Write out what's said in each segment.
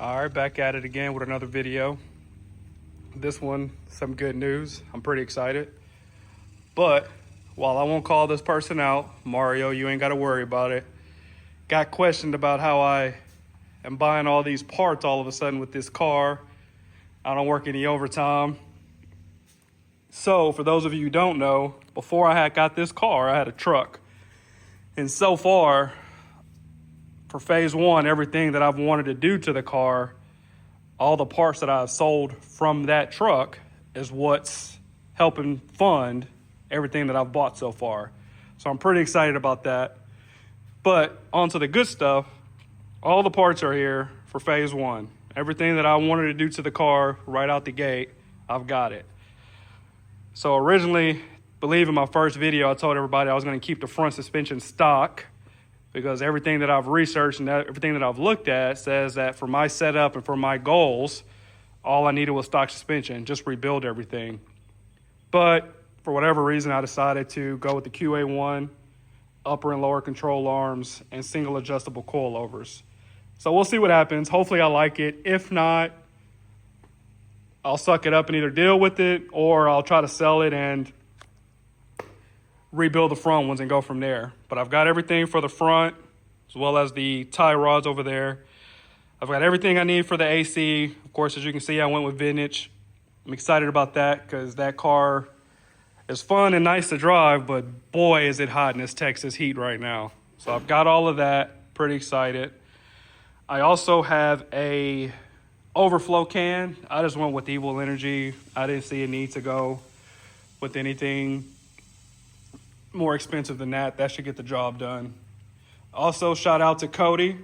All right, back at it again with another video. This one, some good news. I'm pretty excited. But while I won't call this person out, Mario, you ain't got to worry about it. Got questioned about how I am buying all these parts all of a sudden with this car. I don't work any overtime. So for those of you who don't know, before I had got this car, I had a truck. And so far, for phase one, everything that I've wanted to do to the car, all the parts that I've sold from that truck is what's helping fund everything that I've bought so far. So I'm pretty excited about that. But on to the good stuff. All the parts are here for phase one. Everything that I wanted to do to the car right out the gate, I've got it. So originally, believe in my first video, I told everybody I was going to keep the front suspension stock, because everything that I've researched and everything that I've looked at says that for my setup and for my goals, all I needed was stock suspension, just rebuild everything. But for whatever reason, I decided to go with the QA1, upper and lower control arms, and single adjustable coilovers. So we'll see what happens. Hopefully I like it. If not, I'll suck it up and either deal with it, or I'll try to sell it and rebuild the front ones and go from there. But I've got everything for the front, as well as the tie rods over there. I've got everything I need for the AC. Of course, as you can see, I went with vintage. I'm excited about that because that car is fun and nice to drive, but boy, is it hot in this Texas heat right now. So I've got all of that, pretty excited. I also have a overflow can. I just went with Evil Energy. I didn't see a need to go with anything more expensive than that. That should get the job done. Also, shout out to Cody.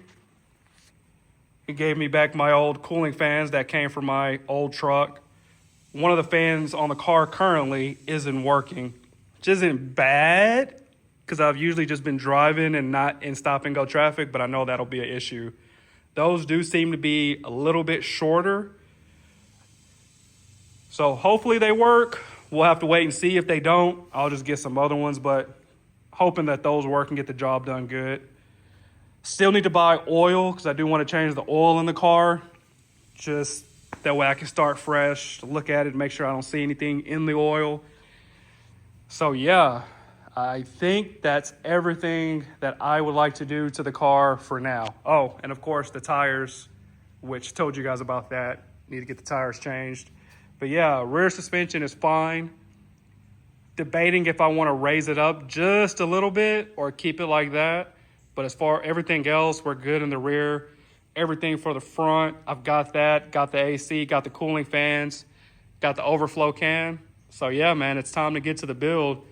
He gave me back my old cooling fans that came from my old truck. One of the fans on the car currently isn't working, which isn't bad because I've usually just been driving and not in stop and go traffic, but I know that'll be an issue. Those do seem to be a little bit shorter. So hopefully they work. We'll have to wait and see. If they don't, I'll just get some other ones, but hoping that those work and get the job done good. Still need to buy oil because I do want to change the oil in the car. Just that way I can start fresh, look at it, make sure I don't see anything in the oil. So yeah, I think that's everything that I would like to do to the car for now. Oh, and of course the tires, which told you guys about that. Need to get the tires changed. But yeah, rear suspension is fine. Debating if I want to raise it up just a little bit or keep it like that. But as far as everything else, we're good in the rear. Everything for the front, I've got that. Got the AC, got the cooling fans, got the overflow can. So yeah, man, it's time to get to the build.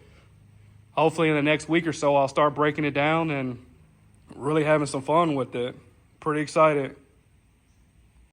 Hopefully in the next week or so, I'll start breaking it down and really having some fun with it. Pretty excited.